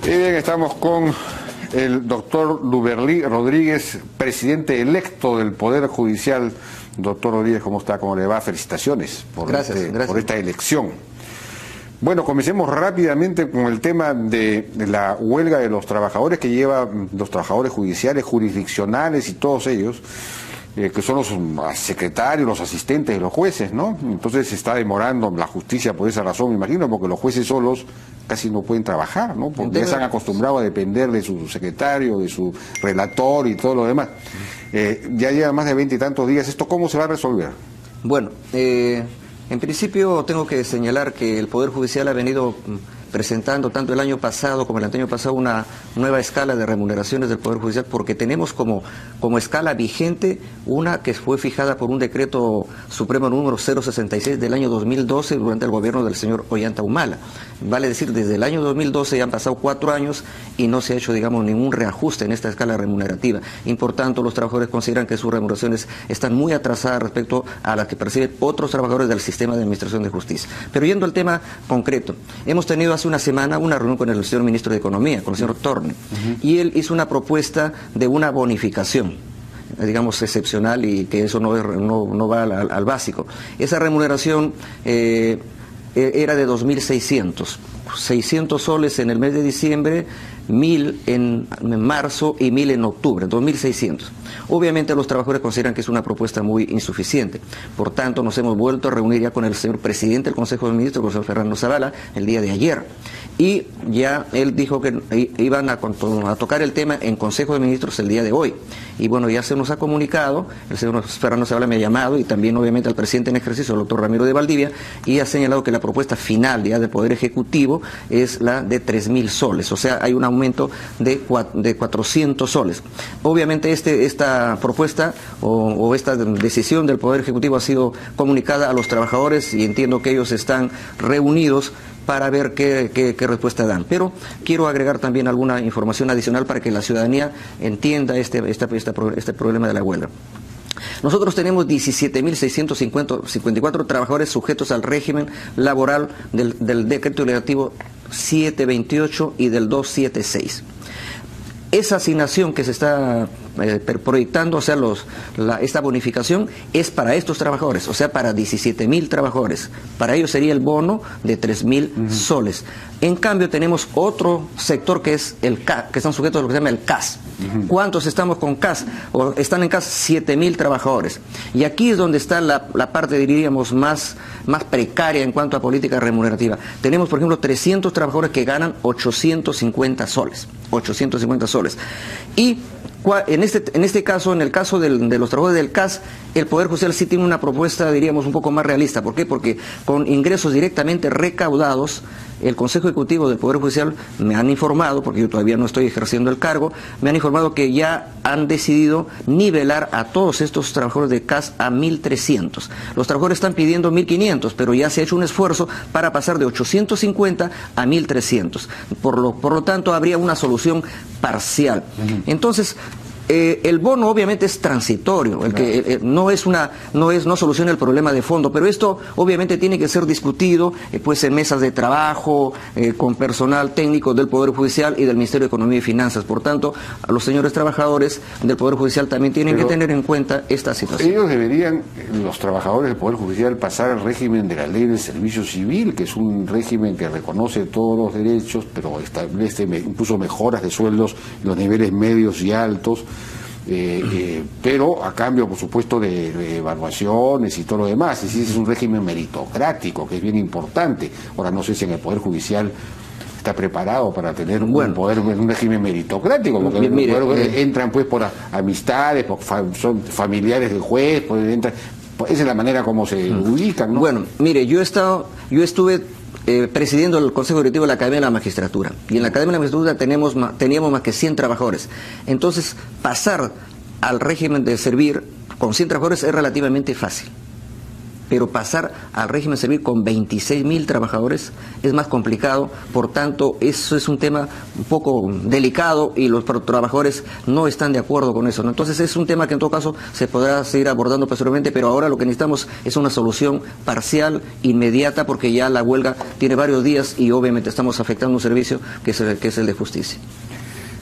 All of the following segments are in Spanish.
Y bien, estamos con el doctor Duberlí Rodríguez, presidente electo del Poder Judicial. Doctor Rodríguez, ¿cómo está? ¿Cómo le va? Felicitaciones por, por esta elección. Bueno, comencemos rápidamente con el tema de la huelga de los trabajadores que lleva los trabajadores judiciales, jurisdiccionales y todos ellos, que son los secretarios, los asistentes de los jueces, ¿no? Entonces se está demorando la justicia por esa razón, me imagino, porque los jueces solos casi no pueden trabajar, ¿no? Porque ya se han acostumbrado a depender de su secretario, de su relator y todo lo demás. Ya lleva más de 20 y tantos días. ¿Esto cómo se va a resolver? Bueno, en principio tengo que señalar que el Poder Judicial ha venido presentando tanto el año pasado como el anteaño pasado una nueva escala de remuneraciones del Poder Judicial, porque tenemos como escala vigente una que fue fijada por un decreto supremo número 066 del año 2012 durante el gobierno del señor Ollanta Humala. Vale decir, desde el año 2012 ya han pasado 4 años y no se ha hecho, digamos, ningún reajuste en esta escala remunerativa. Y por tanto, los trabajadores consideran que sus remuneraciones están muy atrasadas respecto a las que perciben otros trabajadores del sistema de administración de justicia. Pero yendo al tema concreto, hemos tenido hace una semana una reunión con el señor ministro de Economía, con el señor Torne, y él hizo una propuesta de una bonificación, digamos, excepcional, y que eso no va al básico. Esa remuneración era de 2.600, 600 soles en el mes de diciembre, 1.000 en marzo y 1.000 en octubre, 2.600. Obviamente los trabajadores consideran que es una propuesta muy insuficiente. Por tanto, nos hemos vuelto a reunir ya con el señor presidente del Consejo de Ministros, con el señor Fernando Zavala, el día de ayer. Y ya él dijo que iban a tocar el tema en Consejo de Ministros el día de hoy. Y bueno, ya se nos ha comunicado, el señor Fernando Zavala me ha llamado, y también obviamente al presidente en ejercicio, el doctor Ramiro de Valdivia, y ha señalado que la propuesta final ya del Poder Ejecutivo es la de 3.000 soles. O sea, hay un aumento de 400 soles. Obviamente esta propuesta o esta decisión del Poder Ejecutivo ha sido comunicada a los trabajadores, y entiendo que ellos están reunidos para ver qué respuesta dan. Pero quiero agregar también alguna información adicional para que la ciudadanía entienda este problema de la huelga. Nosotros tenemos 17.654 trabajadores sujetos al régimen laboral del decreto legislativo 728 y del 276. Esa asignación que se está proyectando, o sea, esta bonificación es para estos trabajadores, o sea, para 17.000 trabajadores. Para ellos sería el bono de 3.000 soles. En cambio, tenemos otro sector que es el CAS, que están sujetos a lo que se llama el CAS. ¿Cuántos estamos con CAS? O están en CAS 7.000 trabajadores. Y aquí es donde está la parte, diríamos, más precaria en cuanto a política remunerativa. Tenemos, por ejemplo, 300 trabajadores que ganan 850 soles. 850 soles. Y en este caso, en el caso de los trabajadores del CAS, el Poder Judicial sí tiene una propuesta, diríamos, un poco más realista. ¿Por qué? Porque con ingresos directamente recaudados, el Consejo Ejecutivo del Poder Judicial me han informado, porque yo todavía no estoy ejerciendo el cargo, me han informado que ya han decidido nivelar a todos estos trabajadores de CAS a 1.300. Los trabajadores están pidiendo 1.500, pero ya se ha hecho un esfuerzo para pasar de 850 a 1.300. Por lo tanto, habría una solución parcial. Entonces, el bono obviamente es transitorio, no soluciona el problema de fondo, pero esto obviamente tiene que ser discutido pues en mesas de trabajo, con personal técnico del Poder Judicial y del Ministerio de Economía y Finanzas. Por tanto, a los señores trabajadores del Poder Judicial también tienen que tener en cuenta esta situación. Ellos deberían, los trabajadores del Poder Judicial, pasar al régimen de la Ley del Servicio Civil, que es un régimen que reconoce todos los derechos, pero establece incluso mejoras de sueldos en los niveles medios y altos. Pero a cambio, por supuesto, de evaluaciones y todo lo demás. Es un régimen meritocrático, que es bien importante. Ahora, no sé si en el Poder Judicial está preparado para tener un régimen meritocrático, porque entran pues por amistades, son familiares del juez, esa es la manera como se ubican, ¿no? Bueno, mire, yo estuve presidiendo el Consejo Directivo de la Academia de la Magistratura, y en la Academia de la Magistratura teníamos más que 100 trabajadores. Entonces, pasar al régimen de servir con 100 trabajadores es relativamente fácil. pero pasar al régimen servil con 26.000 trabajadores es más complicado, por tanto eso es un tema un poco delicado y los trabajadores no están de acuerdo con eso, ¿no? Entonces es un tema que en todo caso se podrá seguir abordando posteriormente, pero ahora lo que necesitamos es una solución parcial, inmediata, porque ya la huelga tiene varios días y obviamente estamos afectando un servicio que es el de justicia.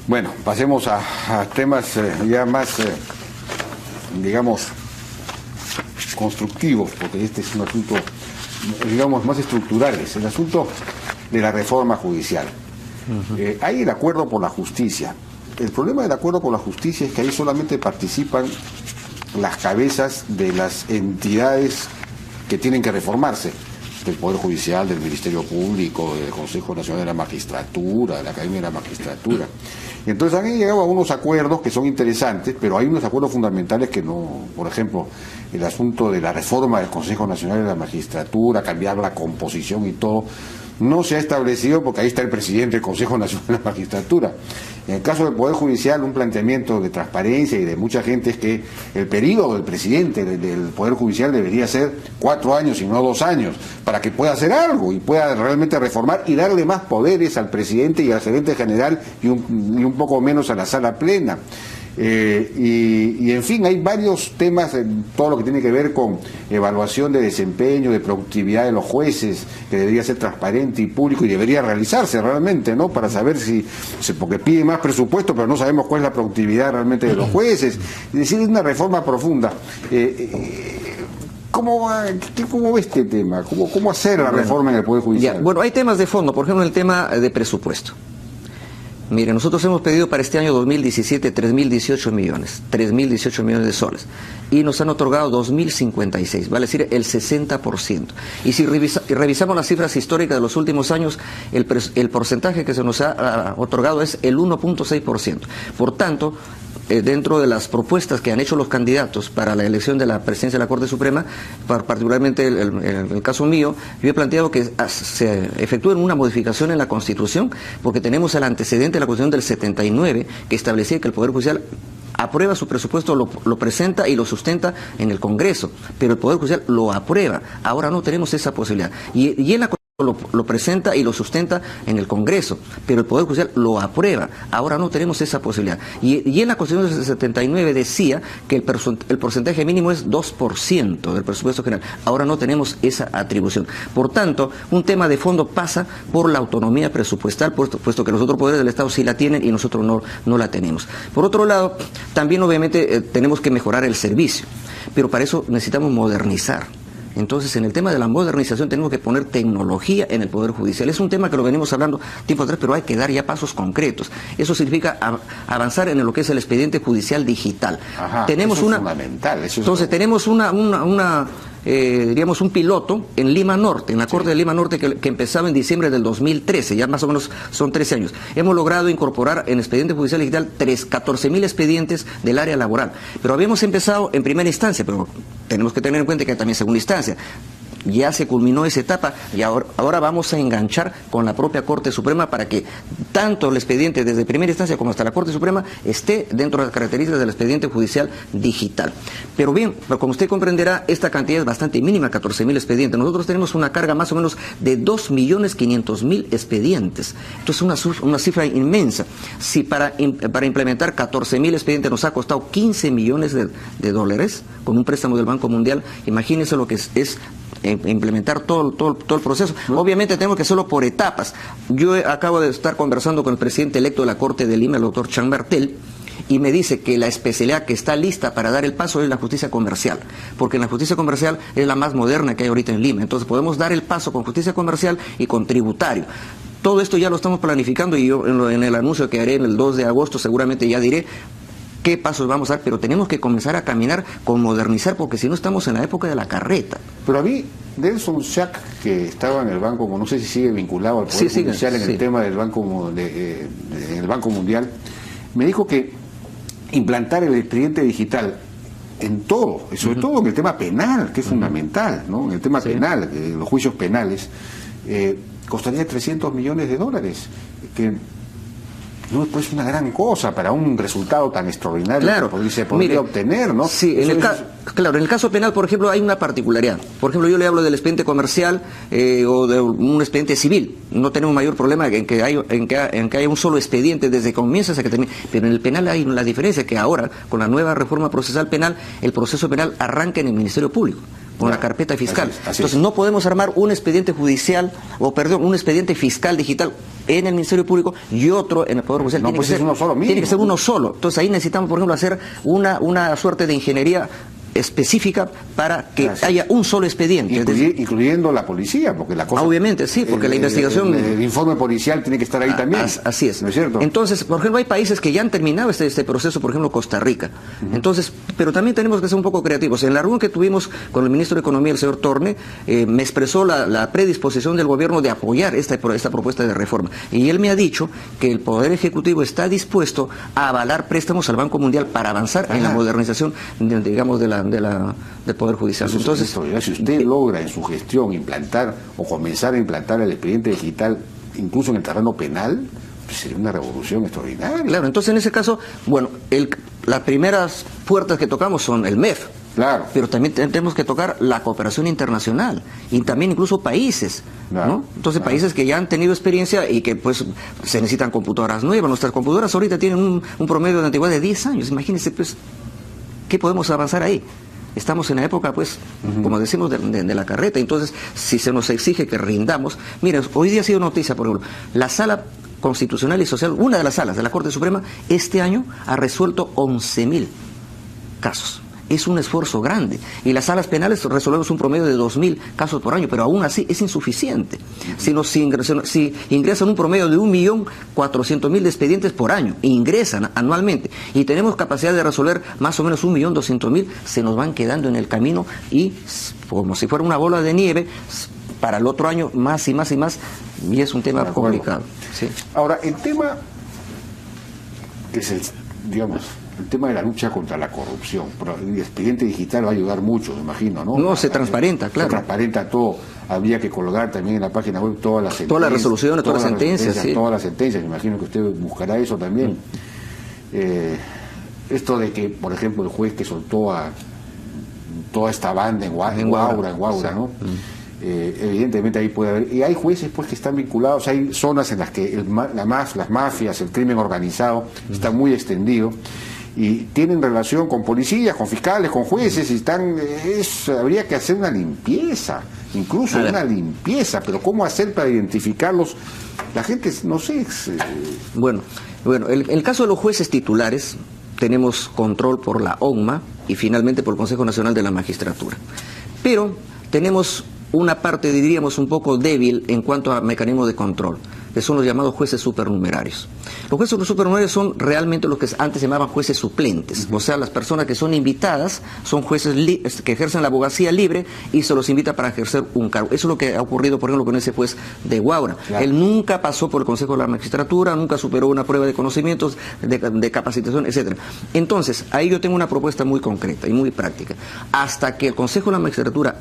Bueno, pasemos a temas ya más, digamos, constructivos, porque este es un asunto, digamos, más estructurales, el asunto de la reforma judicial. Hay el acuerdo por la justicia. El problema del acuerdo por la justicia es que ahí solamente participan las cabezas de las entidades que tienen que reformarse, del Poder Judicial, del Ministerio Público, del Consejo Nacional de la Magistratura, de la Academia de la Magistratura. Y entonces han llegado a unos acuerdos que son interesantes, pero hay unos acuerdos fundamentales que no, por ejemplo, el asunto de la reforma del Consejo Nacional de la Magistratura, cambiar la composición y todo, no se ha establecido porque ahí está el presidente del Consejo Nacional de la Magistratura. En el caso del Poder Judicial, un planteamiento de transparencia y de mucha gente es que el periodo del presidente del Poder Judicial debería ser 4 años y no 2 años, para que pueda hacer algo y pueda realmente reformar y darle más poderes al presidente y al gerente general y un poco menos a la sala plena. Y en fin, hay varios temas en todo lo que tiene que ver con evaluación de desempeño, de productividad de los jueces, que debería ser transparente y público y debería realizarse realmente, ¿no? Para saber porque pide más presupuesto, pero no sabemos cuál es la productividad realmente de los jueces. Es decir, es una reforma profunda. ¿Cómo ve este tema? ¿Cómo hacer la reforma en el Poder Judicial? Bueno, hay temas de fondo, por ejemplo, el tema de presupuesto. Mire, nosotros hemos pedido para este año 2017 3.018 millones de soles, y nos han otorgado 2.056, vale decir el 60%. Y si revisamos las cifras históricas de los últimos años, el porcentaje que se nos ha otorgado es el 1.6%. Por tanto, dentro de las propuestas que han hecho los candidatos para la elección de la presidencia de la Corte Suprema, particularmente el caso mío, yo he planteado que se efectúe una modificación en la Constitución, porque tenemos el antecedente de la Constitución del 79, que establecía que el Poder Judicial aprueba su presupuesto, lo presenta y lo sustenta en el Congreso, pero el Poder Judicial lo aprueba. Ahora no tenemos esa posibilidad. Y en la lo presenta y lo sustenta en el Congreso, pero el Poder Judicial lo aprueba. Ahora no tenemos esa posibilidad. Y en la Constitución del 79 decía que el porcentaje mínimo es 2% del presupuesto general. Ahora no tenemos esa atribución. Por tanto, un tema de fondo pasa por la autonomía presupuestal, puesto que los otros poderes del Estado sí la tienen y nosotros no la tenemos. Por otro lado, también obviamente tenemos que mejorar el servicio, pero para eso necesitamos modernizar. Entonces, en el tema de la modernización tenemos que poner tecnología en el Poder Judicial. Es un tema que lo venimos hablando tiempo atrás, pero hay que dar ya pasos concretos. Eso significa avanzar en lo que es el expediente judicial digital. Ajá, tenemos eso es fundamental. Entonces, tenemos diríamos un piloto en Lima Norte, en la Corte de Lima Norte, que empezaba en diciembre del 2013, ya más o menos son 13 años. Hemos logrado incorporar en expediente judicial digital 14.000 expedientes del área laboral, pero habíamos empezado en primera instancia, pero tenemos que tener en cuenta que hay también segunda instancia. Ya se culminó esa etapa y ahora vamos a enganchar con la propia Corte Suprema para que tanto el expediente desde primera instancia como hasta la Corte Suprema esté dentro de las características del expediente judicial digital. Pero bien, como usted comprenderá, esta cantidad es bastante mínima, 14.000 expedientes. Nosotros tenemos una carga más o menos de 2.500.000 expedientes. Entonces una cifra inmensa. Si para implementar 14.000 expedientes nos ha costado 15 millones de dólares con un préstamo del Banco Mundial, imagínense lo que es implementar todo el proceso. Obviamente tenemos que hacerlo por etapas. Yo acabo de estar conversando con el presidente electo de la Corte de Lima, el doctor Chan Martel, y me dice que la especialidad que está lista para dar el paso es la justicia comercial, porque en la justicia comercial es la más moderna que hay ahorita en Lima. Entonces podemos dar el paso con justicia comercial y con tributario. Todo esto ya lo estamos planificando y yo en el anuncio que haré el 2 de agosto seguramente ya diré qué pasos vamos a dar, pero tenemos que comenzar a caminar con modernizar, porque si no estamos en la época de la carreta. Pero a mí, Nelson Schack, que estaba en el Banco, no sé si sigue vinculado al Poder Judicial en el tema del Banco, en el Banco Mundial, me dijo que implantar el expediente digital en todo, y sobre todo en el tema penal, que es fundamental, ¿no? En el tema penal, los juicios penales, costaría $300 millones, que no es pues una gran cosa para un resultado tan extraordinario, claro, que se podría obtener, ¿no? Sí, claro, en el caso penal, por ejemplo, hay una particularidad. Por ejemplo, yo le hablo del expediente comercial o de un expediente civil. No tenemos mayor problema en que haya un solo expediente desde que comienza hasta que termine. Pero en el penal hay la diferencia que ahora, con la nueva reforma procesal penal, el proceso penal arranca en el Ministerio Público, con la carpeta fiscal. Entonces no podemos armar un expediente judicial, un expediente fiscal digital en el Ministerio Público y otro en el Poder Judicial. No, tiene que ser uno solo. Entonces ahí necesitamos, por ejemplo, hacer una suerte de ingeniería específica para que haya un solo expediente. Incluyendo la policía, porque la cosa... Obviamente, sí, porque la investigación... El informe policial tiene que estar ahí también. Así es. ¿No es cierto? Entonces, por ejemplo, hay países que ya han terminado este proceso, por ejemplo, Costa Rica. Entonces, pero también tenemos que ser un poco creativos. En la reunión que tuvimos con el ministro de Economía, el señor Torne, me expresó la predisposición del gobierno de apoyar esta propuesta de reforma. Y él me ha dicho que el Poder Ejecutivo está dispuesto a avalar préstamos al Banco Mundial para avanzar en la modernización, digamos, del Poder Judicial. Entonces, si usted logra en su gestión implantar o comenzar a implantar el expediente digital incluso en el terreno penal, pues sería una revolución extraordinaria. Claro, entonces en ese caso, bueno, las primeras puertas que tocamos son el MEF. Claro. Pero también tenemos que tocar la cooperación internacional y también incluso países, ¿no? Entonces países que ya han tenido experiencia y que pues se necesitan computadoras nuevas. Nuestras computadoras ahorita tienen un promedio de antigüedad de 10 años. Imagínense pues, ¿qué podemos avanzar ahí? Estamos en la época, pues, como decimos, de la carreta. Entonces, si se nos exige que rindamos... Mira, hoy día ha sido noticia, por ejemplo, la Sala Constitucional y Social, una de las salas de la Corte Suprema, este año ha resuelto 11.000 casos. Es un esfuerzo grande. Y las salas penales resolvemos un promedio de 2.000 casos por año, pero aún así es insuficiente. Si ingresan un promedio de 1.400.000 de expedientes por año, ingresan anualmente, y tenemos capacidad de resolver más o menos 1.200.000, se nos van quedando en el camino y, como si fuera una bola de nieve, para el otro año más y más y más, y es un tema complicado. Sí. Ahora, el tema es el tema de la lucha contra la corrupción. Pero el expediente digital va a ayudar mucho, me imagino, ¿no? No, se transparenta, claro. Se transparenta todo. Habría que colgar también en la página web todas las sentencias. Todas las resoluciones, todas las sentencias, sí. Todas las sentencias, me imagino que usted buscará eso también. Esto de que, por ejemplo, el juez que soltó a toda esta banda en Huaura, ¿no? Evidentemente ahí puede haber, y hay jueces pues que están vinculados, hay zonas en las que las mafias, el crimen organizado está muy extendido y tienen relación con policías, con fiscales, con jueces y habría que hacer una limpieza, incluso una limpieza, pero ¿cómo hacer para identificarlos? La gente no sé. Bueno, el caso de los jueces titulares tenemos control por la ONMA y finalmente por el Consejo Nacional de la Magistratura, pero tenemos una parte, diríamos, un poco débil en cuanto a mecanismos de control, que son los llamados jueces supernumerarios. Los jueces supernumerarios son realmente los que antes se llamaban jueces suplentes, o sea, las personas que son invitadas son jueces que ejercen la abogacía libre y se los invita para ejercer un cargo. Eso es lo que ha ocurrido, por ejemplo, con ese juez de Huaura. Claro. Él nunca pasó por el Consejo de la Magistratura, nunca superó una prueba de conocimientos, de capacitación, etcétera. Entonces, ahí yo tengo una propuesta muy concreta y muy práctica. Hasta que el Consejo de la Magistratura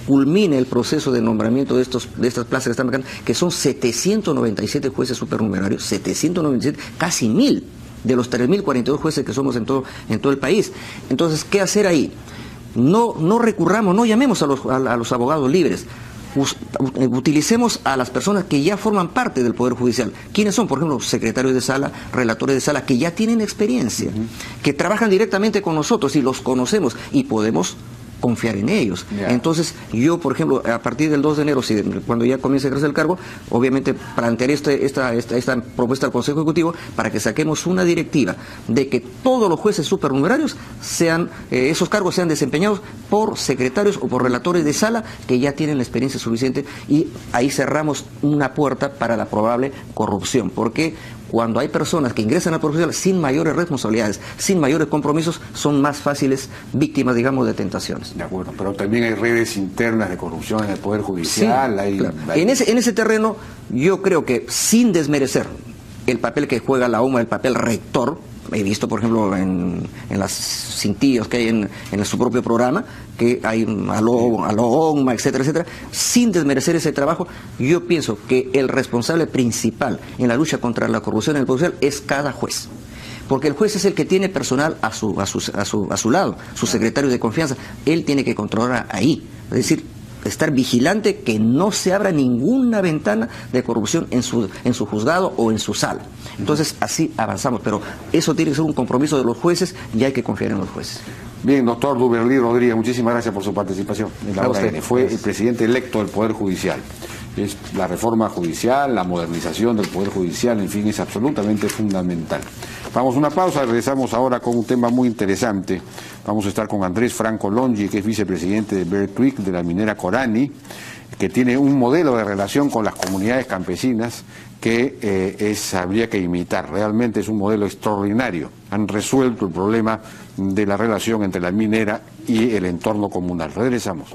culmine el proceso de nombramiento de estas plazas que están vacando, que son 797 jueces supernumerarios, 797, casi 1.000 de los 3.042 jueces que somos en todo el país. Entonces, ¿qué hacer ahí? No recurramos, no llamemos a los abogados libres. Utilicemos a las personas que ya forman parte del Poder Judicial. ¿Quiénes son? Por ejemplo, secretarios de sala, relatores de sala, que ya tienen experiencia, que trabajan directamente con nosotros y los conocemos y podemos confiar en ellos. Entonces, yo, por ejemplo, a partir del 2 de enero, cuando ya comience a ejercer el cargo, obviamente plantearé esta propuesta al Consejo Ejecutivo para que saquemos una directiva de que todos los jueces supernumerarios esos cargos sean desempeñados por secretarios o por relatores de sala que ya tienen la experiencia suficiente, y ahí cerramos una puerta para la probable corrupción, porque cuando hay personas que ingresan al Poder Judicial sin mayores responsabilidades, sin mayores compromisos, son más fáciles víctimas, digamos, de tentaciones. De acuerdo, pero también hay redes internas de corrupción en el Poder Judicial. Sí, claro. En ese terreno, yo creo que, sin desmerecer el papel que juega la ONMA, el papel rector, he visto, por ejemplo, en las cintillos que hay en su propio programa, que hay a lo ONMA, etcétera, etcétera. Sin desmerecer ese trabajo, yo pienso que el responsable principal en la lucha contra la corrupción en el Poder Judicial es cada juez. Porque el juez es el que tiene personal a su lado, sus secretarios de confianza. Él tiene que controlar ahí. Es decir, estar vigilante que no se abra ninguna ventana de corrupción en su juzgado o en su sala. Entonces, así avanzamos. Pero eso tiene que ser un compromiso de los jueces y hay que confiar en los jueces. Bien, doctor Duberlí Rodríguez, muchísimas gracias por su participación en la hora N. Fue el presidente electo del Poder Judicial. Es la reforma judicial, la modernización del Poder Judicial, en fin, es absolutamente fundamental. Vamos a una pausa, regresamos ahora con un tema muy interesante. Vamos a estar con Andrés Franco Longi, que es vicepresidente de Bertwick, de la minera Corani, que tiene un modelo de relación con las comunidades campesinas que habría que imitar. Realmente es un modelo extraordinario. Han resuelto el problema de la relación entre la minera y el entorno comunal. Regresamos.